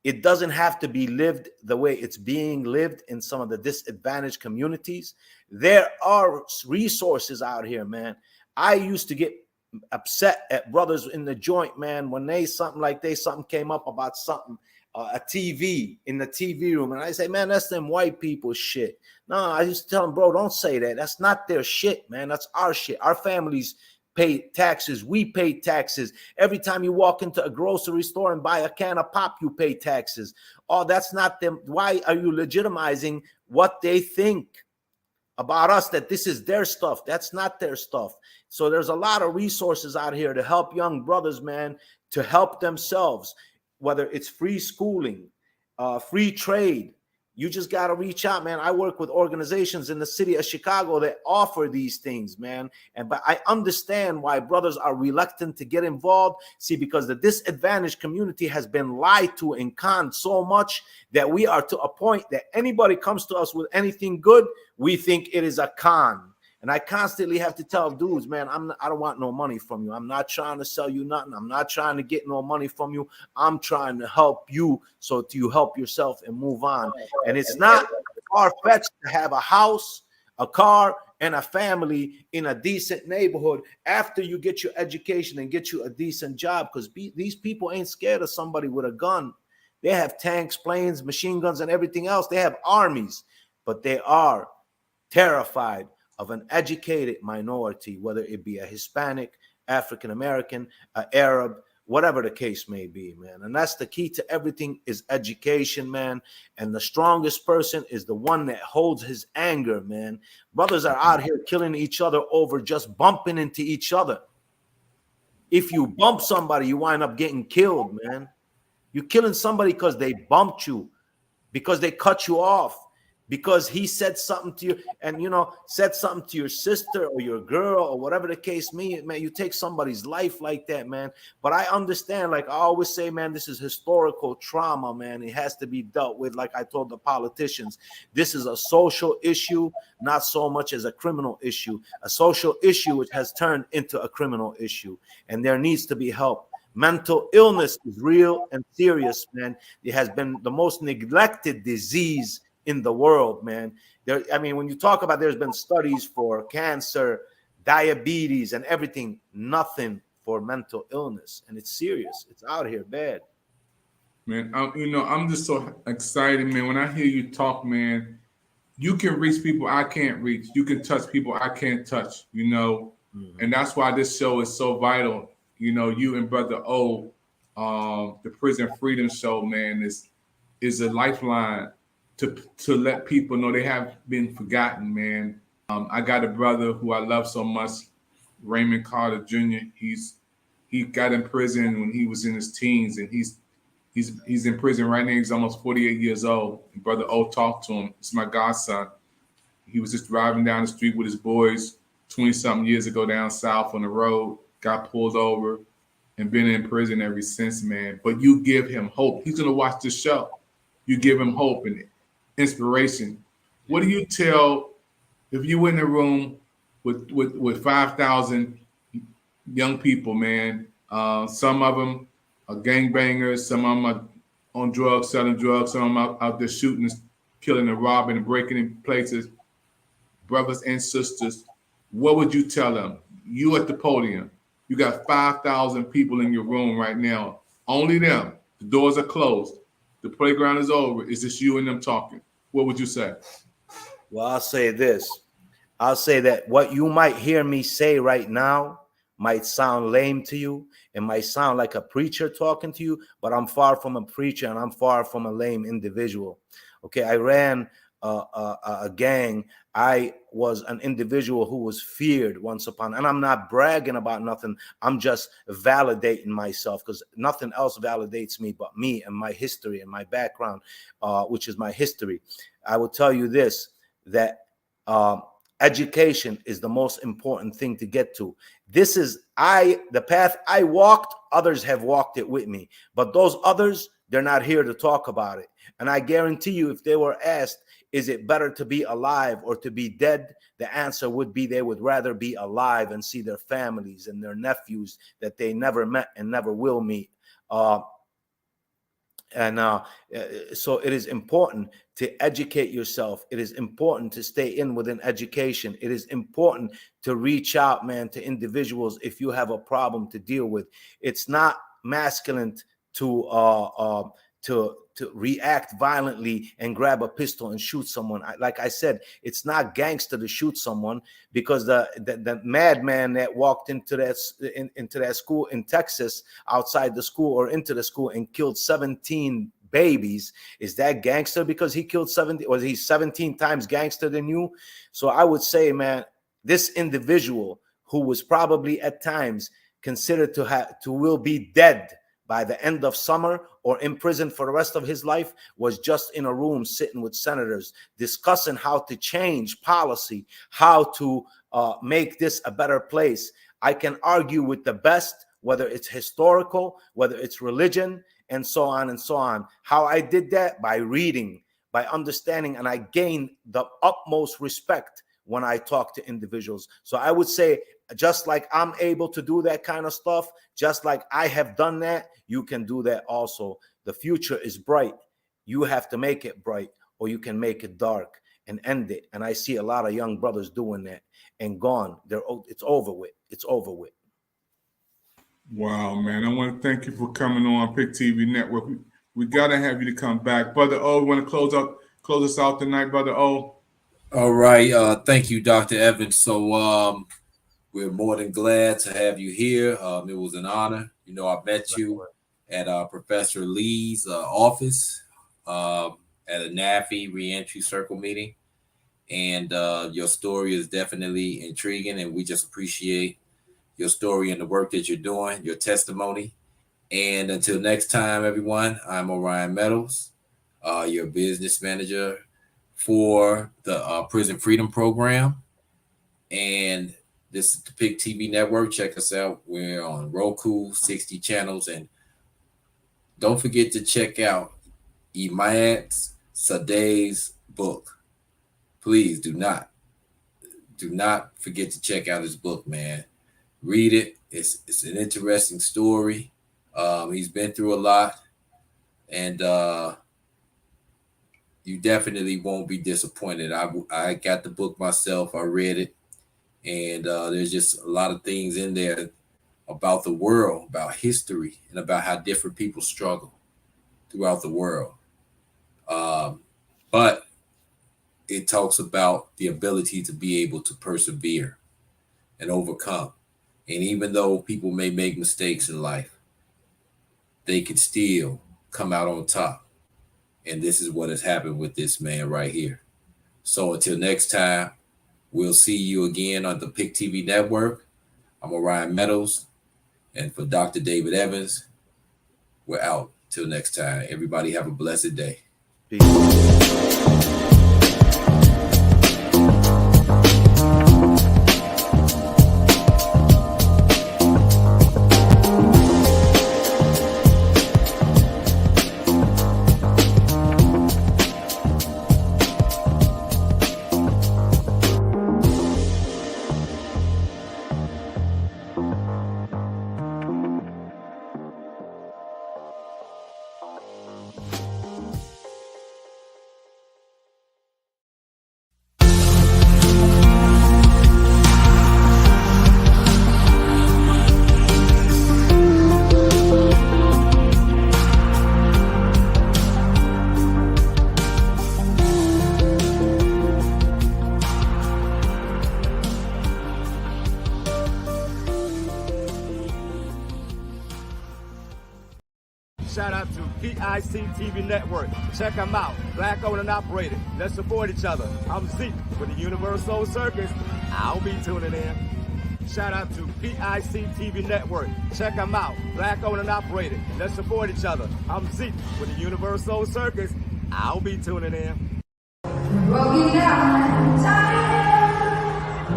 Speaker 5: It doesn't have to be lived the way it's being lived in some of the disadvantaged communities. There are resources out here, man. I used to get upset at brothers in the joint, man, when something came up about something, a TV in the TV room. And I say, man, that's them white people shit. No, I used to tell them, bro, don't say that. That's not their shit, man. That's our shit. Our families pay taxes. We pay taxes. Every time you walk into a grocery store and buy a can of pop, you pay taxes. Oh, that's not them. Why are you legitimizing what they think about us, that this is their stuff? That's not their stuff. So there's a lot of resources out here to help young brothers, man, to help themselves, whether it's free schooling, free trade. You just got to reach out, man. I work with organizations in the city of Chicago that offer these things, man. But I understand why brothers are reluctant to get involved. See, because the disadvantaged community has been lied to and conned so much that we are to a point that anybody comes to us with anything good, we think it is a con. And I constantly have to tell dudes, man, I don't want no money from you. I'm not trying to sell you nothing. I'm not trying to get no money from you. I'm trying to help you so you help yourself and move on. And it's not far-fetched to have a house, a car, and a family in a decent neighborhood after you get your education and get you a decent job, because these people ain't scared of somebody with a gun. They have tanks, planes, machine guns, and everything else. They have armies, but they are terrified of an educated minority, whether it be a Hispanic, African American, Arab, whatever the case may be, man. And that's the key to everything, is education, man. And the strongest person is the one that holds his anger, man. Brothers are out here killing each other over just bumping into each other. If you bump somebody, you wind up getting killed, man. You're killing somebody because they bumped you, because they cut you off, because he said something to you, and said something to your sister or your girl or whatever the case may be, man. You take somebody's life like that, man. But I understand, like I always say, man, this is historical trauma, man. It has to be dealt with. Like I told the politicians, this is a social issue, not so much as a criminal issue. A social issue which has turned into a criminal issue, and there needs to be help. Mental illness is real and serious, man. It has been the most neglected disease in the world, man. When you talk about, there's been studies for cancer, diabetes, and everything, nothing for mental illness. And it's serious. It's out here bad.
Speaker 4: Man, I'm just so excited, man. When I hear you talk, man, you can reach people I can't reach. You can touch people I can't touch, And that's why this show is so vital. You and Brother O, the Prison Freedom Show, man, is a lifeline to let people know they have been forgotten, man. I got a brother who I love so much, Raymond Carter Jr. He got in prison when he was in his teens, and he's in prison right now. He's almost 48 years old. And Brother O talked to him. It's my godson. He was just driving down the street with his boys 20-something years ago down south on the road, got pulled over, and been in prison ever since, man. But you give him hope. He's going to watch the show. You give him hope and inspiration. What do you tell if you were in a room with 5,000 young people, man? Some of them are gangbangers, some of them are on drugs, selling drugs, some of them out there shooting, killing and robbing and breaking in places. Brothers and sisters, what would you tell them? You at the podium, you got 5,000 people in your room right now, only them. The doors are closed. The playground is over. It's just you and them talking. What would you say?
Speaker 5: Well, I'll say this. I'll say that what you might hear me say right now might sound lame to you. It might sound like a preacher talking to you, but I'm far from a preacher and I'm far from a lame individual. Okay, I ran a gang. I was an individual who was feared once upon, and I'm not bragging about nothing. I'm just validating myself, because nothing else validates me but me and my history and my background, which is my history. I will tell you this, that education is the most important thing to get to. This is the path I walked, others have walked it with me, but those others, they're not here to talk about it. And I guarantee you, if they were asked, is it better to be alive or to be dead? The answer would be they would rather be alive and see their families and their nephews that they never met and never will meet. So it is important to educate yourself. It is important to stay in within education. It is important to reach out, man, to individuals if you have a problem to deal with. It's not masculine to react violently and grab a pistol and shoot someone. Like I said, it's not gangster to shoot someone, because the madman that walked into that school in Texas, outside the school or into the school, and killed 17 babies, is that gangster because he killed 70? Was he 17 times gangster than you? So I would say, man, this individual who was probably at times considered to will be dead by the end of summer or in prison for the rest of his life, was just in a room sitting with senators discussing how to change policy, how to make this a better place. I can argue with the best, whether it's historical, whether it's religion, and so on and so on. How I did that? By reading, by understanding, and I gained the utmost respect when I talk to individuals. So I would say, just like I'm able to do that kind of stuff, just like I have done that, you can do that also. The future is bright. You have to make it bright, or you can make it dark and end it. And I see a lot of young brothers doing that and gone. It's over with. It's over with.
Speaker 4: Wow, man. I want to thank you for coming on Pick TV Network. We got to have you to come back. Brother O, want to close us out tonight, Brother O?
Speaker 6: All right. Thank you, Dr. Evans. So we're more than glad to have you here. It was an honor. You know, I met you at Professor Lee's office at a NAFI reentry circle meeting. And your story is definitely intriguing, and we just appreciate your story and the work that you're doing, your testimony. And until next time, everyone, I'm Orion Meadows, your business manager for the Prison Freedom Program. And this is the Pick TV Network. Check us out. We're on Roku, 60 channels. And don't forget to check out Imad Sadeh's book. Please do not forget to check out his book, man. Read it. It's an interesting story. He's been through a lot, and you definitely won't be disappointed. I got the book myself. I read it, and there's just a lot of things in there about the world, about history, and about how different people struggle throughout the world. But it talks about the ability to be able to persevere and overcome. And even though people may make mistakes in life, they can still come out on top. And this is what has happened with this man right here. So until next time, we'll see you again on the Pick TV Network. I'm Orion Meadows. And for Dr. David Evans, we're out. Till next time. Everybody have a blessed day.
Speaker 5: Peace.
Speaker 8: Shout out to PIC TV Network. Check them out. Black owned and operated. Let's support each other. I'm Zeke with the Universal Circus. I'll be tuning in. Shout out to PIC TV Network. Check them out. Black owned and operated. Let's support each other. I'm Zeke with the Universal Circus. I'll be tuning in.
Speaker 9: Broken down, tired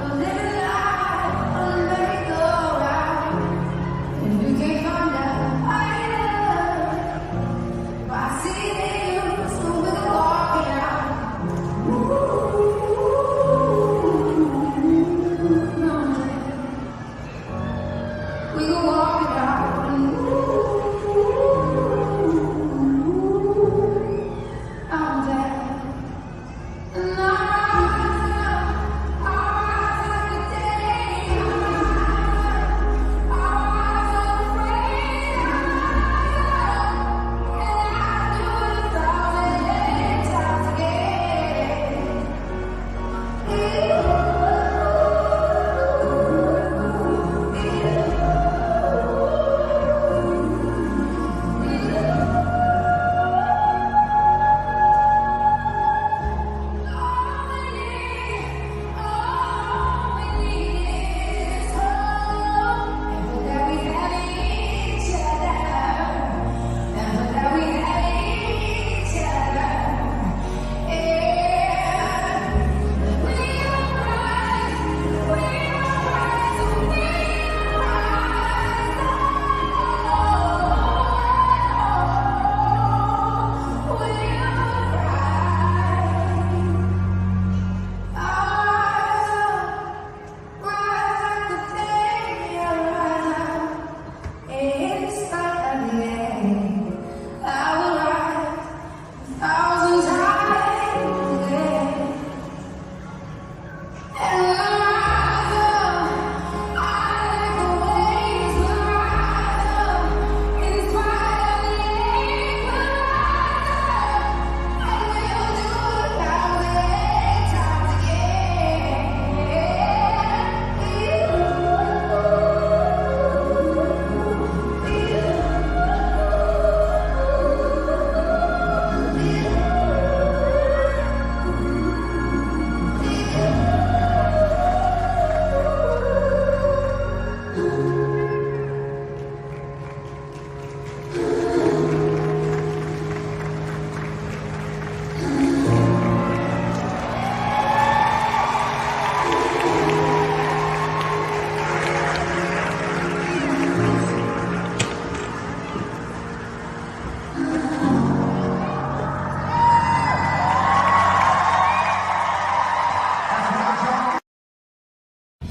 Speaker 9: of living life on the merry-go-round. And you can't come down higher. I see them, so we're walking out. We go walking out. I'm dead. And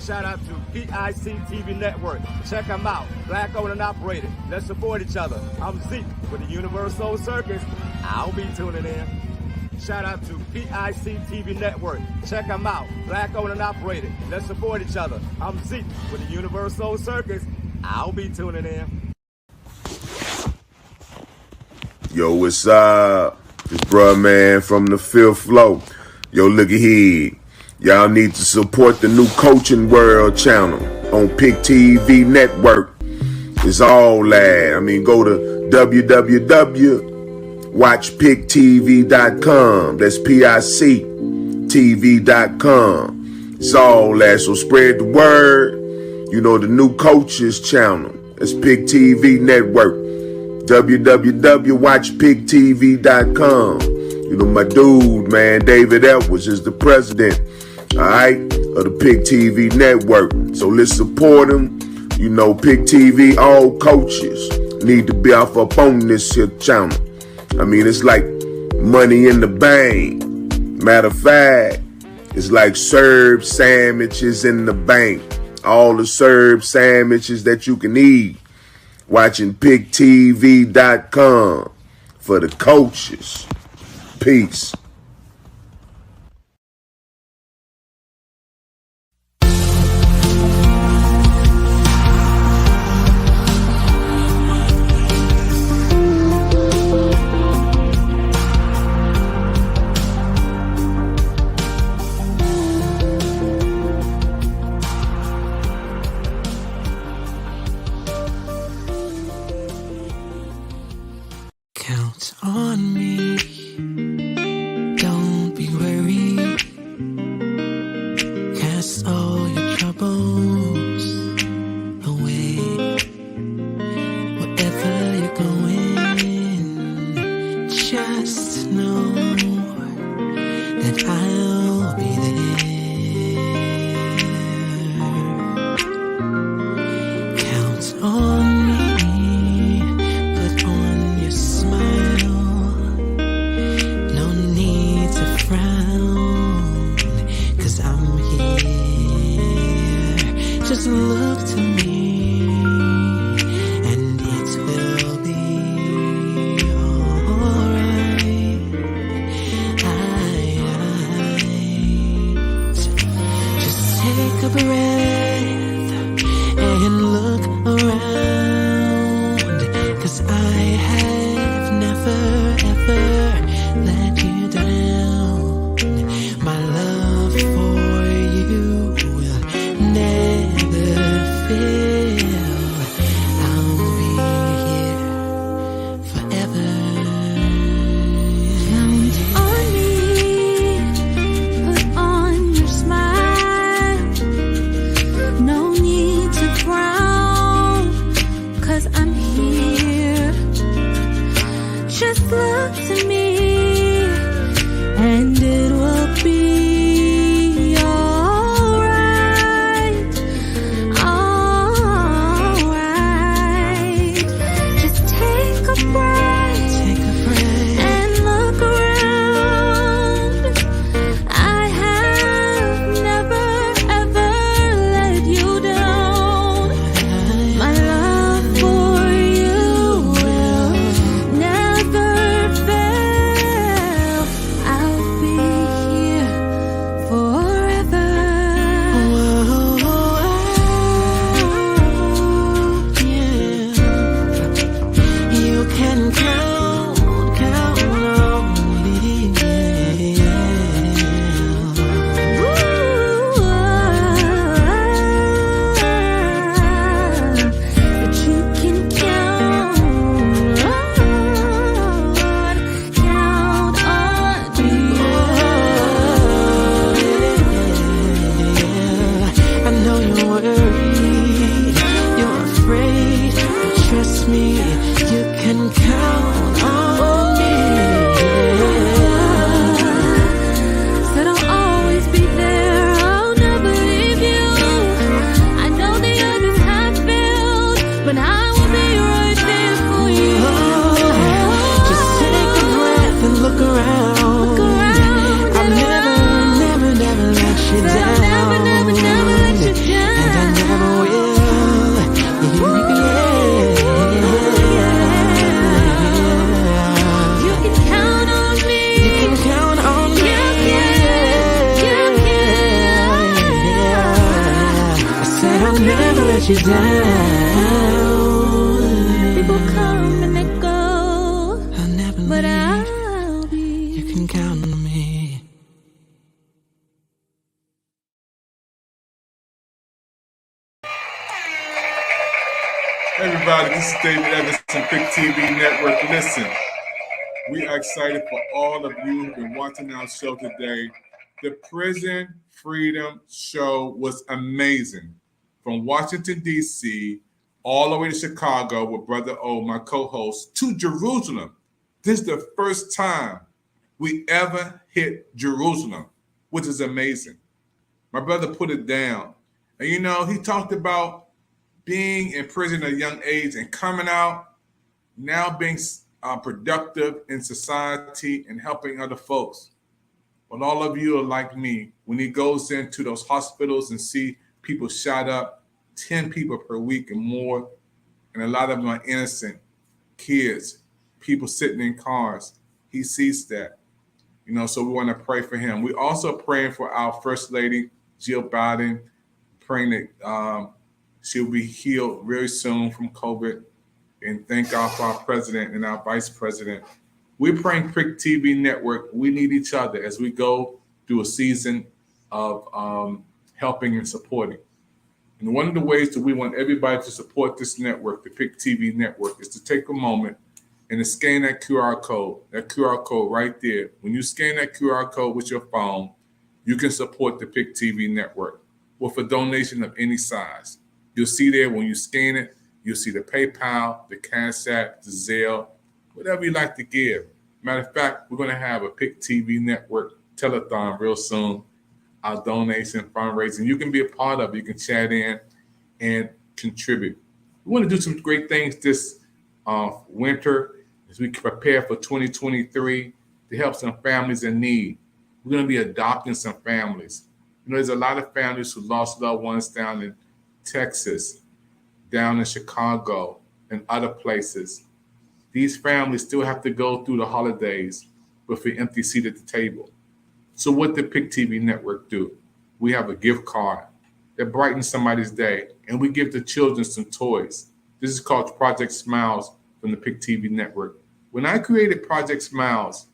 Speaker 8: Shout out to PIC TV Network. Check them out. Black owned and operated. Let's support each other. I'm Zeke with the Universal Circus. I'll be tuning in. Shout out to PIC TV Network. Check them out. Black owned and operated. Let's support each other. I'm Zeke with the Universal Circus. I'll be tuning in.
Speaker 3: Yo, what's up? This bruh man from the fifth floor. Yo, look at here. Y'all need to support the new Coaching World channel on PIC TV Network. It's all that. I mean, go to www.watchpictv.com. That's PIC TV.com. It's all that. So spread the word. You know, the new Coaches channel. That's PIC TV Network. www.watchpictv.com. You know, my dude, man, David Edwards is the president, all right, of the PIC TV Network. So let's support him. You know, PIC TV, all coaches need to be off up on this here channel. I mean, it's like money in the bank. Matter of fact, it's like Serb sandwiches in the bank. All the Serb sandwiches that you can eat. Watching PICTV.com for the coaches. Peace.
Speaker 10: Count on me. Don't be worried. Cast all your troubles away. Wherever you're going, just know that I'll be there. Count on me. Put on your smile. No need to frown, 'cause I'm here. Just look to me, and it will be alright. Just take a breath and look around, 'cause I have never ever let you down. My love for you will never fail. I'll be here forever.
Speaker 9: Count on me, put on your smile. No need to frown, 'cause I'm here. Just look to me,
Speaker 10: let you down.
Speaker 9: People come and they go,
Speaker 10: I'll never
Speaker 9: but
Speaker 10: leave.
Speaker 9: I'll be.
Speaker 10: You can count on me.
Speaker 4: Everybody, this is David Evans from Pick TV Network. Listen, we are excited for all of you who've been watching our show today. The Prison Freedom Show was amazing. From Washington, D.C., all the way to Chicago with Brother O, my co-host, to Jerusalem. This is the first time we ever hit Jerusalem, which is amazing. My brother put it down. And you know, he talked about being in prison at a young age and coming out, now being productive in society and helping other folks. But all of you are like me. When he goes into those hospitals and see people shot up, 10 people per week and more, and a lot of them are innocent kids, people sitting in cars, he sees that. You know, so we want to pray for him. We're also praying for our First Lady, Jill Biden, praying that she'll be healed very soon from COVID. And thank God for our president and our vice president. We're praying Pick TV Network. We need each other as we go through a season of helping and supporting. And one of the ways that we want everybody to support this network, the Pick TV Network, is to take a moment and to scan that QR code right there. When you scan that QR code with your phone, you can support the Pick TV Network with a donation of any size. You'll see there when you scan it, you'll see the PayPal, the Cash App, the Zelle, whatever you like to give. Matter of fact, we're going to have a Pick TV Network telethon real soon, our donation fundraising. You can be a part of it. You can chat in and contribute. We want to do some great things this winter as we prepare for 2023 to help some families in need. We're going to be adopting some families. You know, there's a lot of families who lost loved ones down in Texas, down in Chicago, and other places. These families still have to go through the holidays with an empty seat at the table. So what did Pick TV Network do? We have a gift card that brightens somebody's day, and we give the children some toys. This is called Project Smiles from the Pick TV Network. When I created Project Smiles,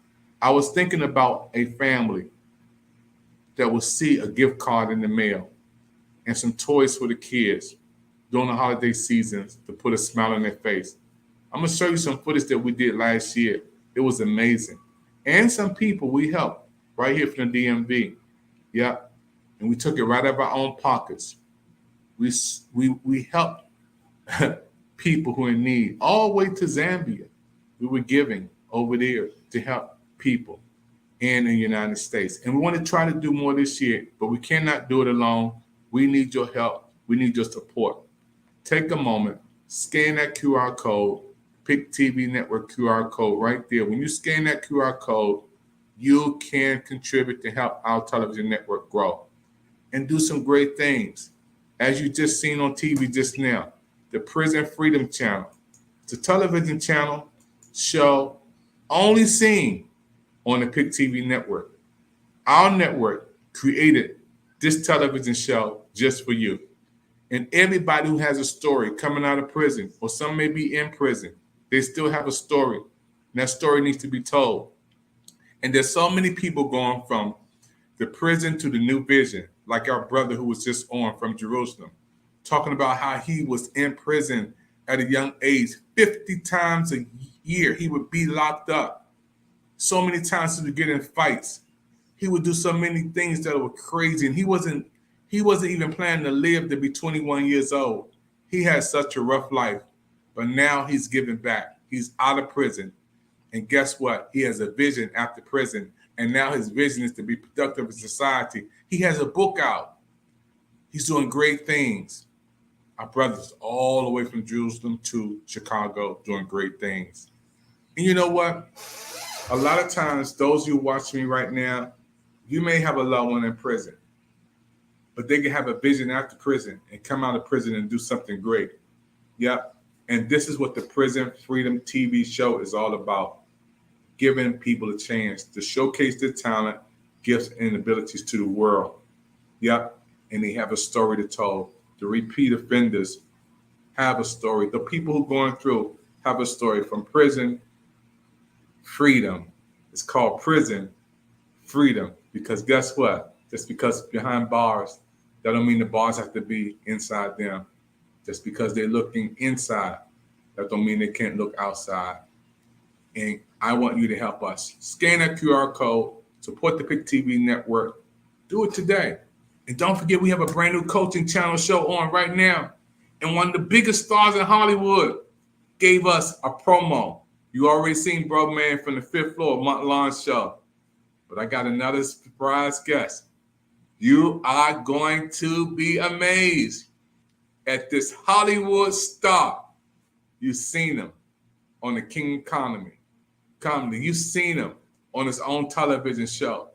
Speaker 4: I was thinking about a family that will see a gift card in the mail and some toys for the kids during the holiday seasons to put a smile on their face. I'm going to show you some footage that we did last year. It was amazing. And some people we helped right here from the DMV. Yeah. And we took it right out of our own pockets. We helped people who are in need all the way to Zambia. We were giving over there to help people in the United States. And we want to try to do more this year, but we cannot do it alone. We need your help. We need your support. Take a moment, scan that QR code, Pick TV Network QR code right there. When you scan that QR code, you can contribute to help our television network grow and do some great things. As you just seen on TV just now, the Prison Freedom Channel. It's a television channel show only seen on the Pick TV Network. Our network created this television show just for you. And everybody who has a story coming out of prison, or some may be in prison, they still have a story. And that story needs to be told. And there's so many people going from the prison to the New Vision, like our brother who was just on from Jerusalem, talking about how he was in prison at a young age. 50 times a year he would be locked up. So many times he would get in fights. He would do so many things that were crazy. And he wasn't even planning to live to be 21 years old. He had such a rough life. But now he's giving back. He's out of prison. And guess what? He has a vision after prison. And now his vision is to be productive in society. He has a book out. He's doing great things. Our brothers all the way from Jerusalem to Chicago doing great things. And you know what? A lot of times, those you watching me right now, you may have a loved one in prison, but they can have a vision after prison and come out of prison and do something great. Yep. And this is what the Prison Freedom TV show is all about. Giving people a chance to showcase their talent, gifts, and abilities to the world. Yep. And they have a story to tell the repeat offenders have a story. The people who are going through have a story. From prison, freedom. It's called prison freedom because guess what? Just because behind bars, that don't mean the bars have to be inside them. Just because they're looking inside, that don't mean they can't look outside. And I want you to help us. Scan that QR code, support the PIC TV network. Do it today. And don't forget, we have a brand new coaching channel show on right now. And one of the biggest stars in Hollywood gave us a promo. You already seen Bro Man from the 5th floor of Mont Lawn show. But I got another surprise guest. You are going to be amazed at this Hollywood star. You've seen him on the King Comedy. You've seen him on his own television show.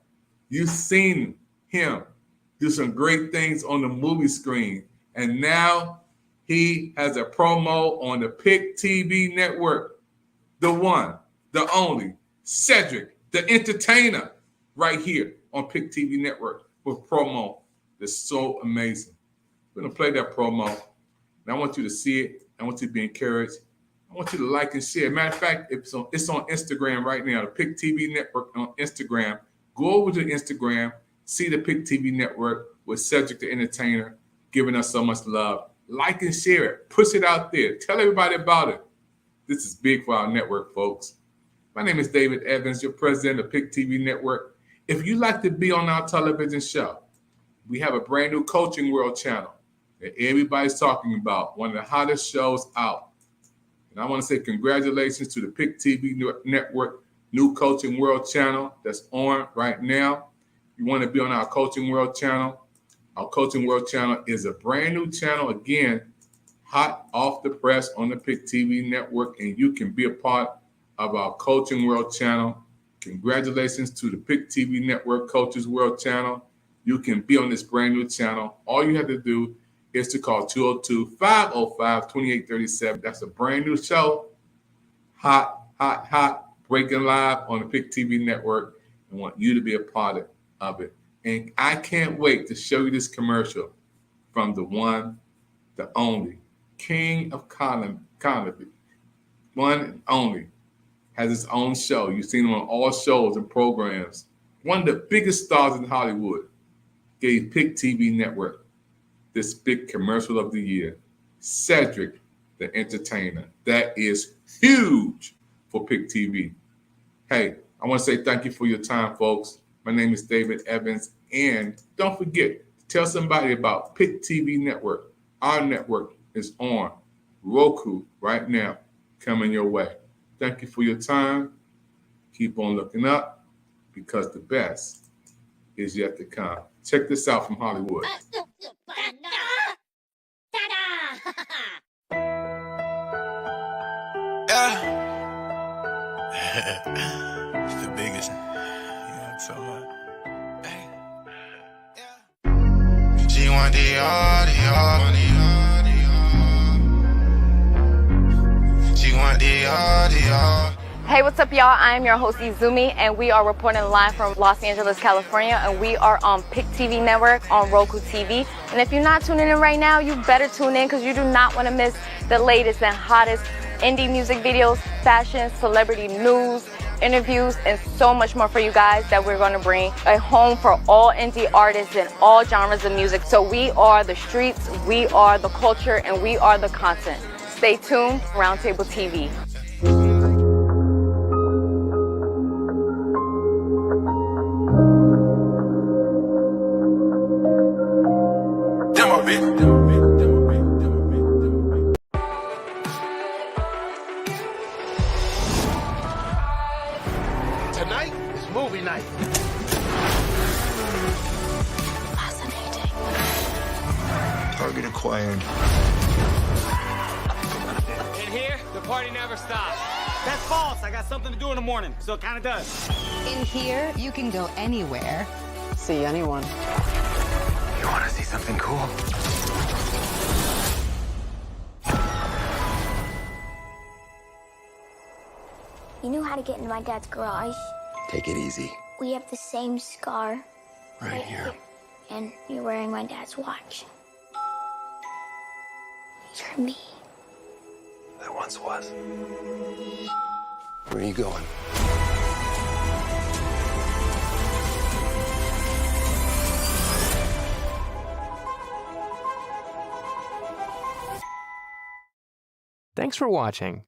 Speaker 4: You've seen him do some great things on the movie screen. And now he has a promo on the PIC TV network. The one, the only, Cedric, the entertainer, right here on PIC TV network with promo that's so amazing. We're going to play that promo. And I want you to see it. I want you to be encouraged. I want you to like and share. Matter of fact, it's on Instagram right now, the PIC TV network on Instagram. Go over to Instagram, see the PIC TV network with Cedric the entertainer giving us so much love. Like and share it. Push it out there. Tell everybody about it. This is big for our network, folks. My name is David Evans, your president of PIC TV network. If you'd like to be on our television show, we have a brand new Coaching World channel that everybody's talking about, one of the hottest shows out. And I want to say congratulations to the PIC TV network new Coaching World channel that's on right now. You want to be on our Coaching World channel. Our Coaching World channel is a brand new channel, again, hot off the press on the PIC TV network, and you can be a part of our Coaching World channel. Congratulations to the PIC TV network Coaches World channel. You can be on this brand new channel. All you have to do is to call 202-505-2837. That's a brand new show. Hot, breaking live on the PIC TV network. I want you to be a part of it. And I can't wait to show you this commercial from the one, the only, King of Comedy. One and only. Has his own show. You've seen him on all shows and programs. One of the biggest stars in Hollywood gave PIC TV network this big commercial of the year. Cedric, the entertainer. That is huge for PIC TV. Hey, I want to say thank you for your time, folks. My name is David Evans. And don't forget, tell somebody about PIC TV network. Our network is on Roku right now, coming your way. Thank you for your time. Keep on looking up because the best is yet to come. Check this out from Hollywood.
Speaker 1: It's the biggest. Yeah, so hey. G1 Dior. G1 Dior.
Speaker 2: Hey, what's up, y'all? I am your host, Izumi, and we are reporting live from Los Angeles, California, and we are on PIC TV Network on Roku TV. And if you're not tuning in right now, you better tune in because you do not want to miss the latest and hottest indie music videos, fashion, celebrity news, interviews, and so much more for you guys that we're going to bring a home for all indie artists and all genres of music. So we are the streets, we are the culture, and we are the content. Stay tuned, Roundtable TV.
Speaker 11: Tonight is movie night.
Speaker 2: Fascinating.
Speaker 1: Target acquired.
Speaker 12: In here, the party never stops. That's false. I got something to do in the morning, so it kind of does.
Speaker 13: In here, you can go anywhere.
Speaker 14: See anyone.
Speaker 1: You want to see something cool?
Speaker 15: You knew how to get into my dad's garage.
Speaker 1: Take it easy.
Speaker 15: We have the same scar.
Speaker 1: Right here.
Speaker 15: And you're wearing my dad's watch. You're me.
Speaker 14: There once was. Where are you going?
Speaker 16: Thanks for watching.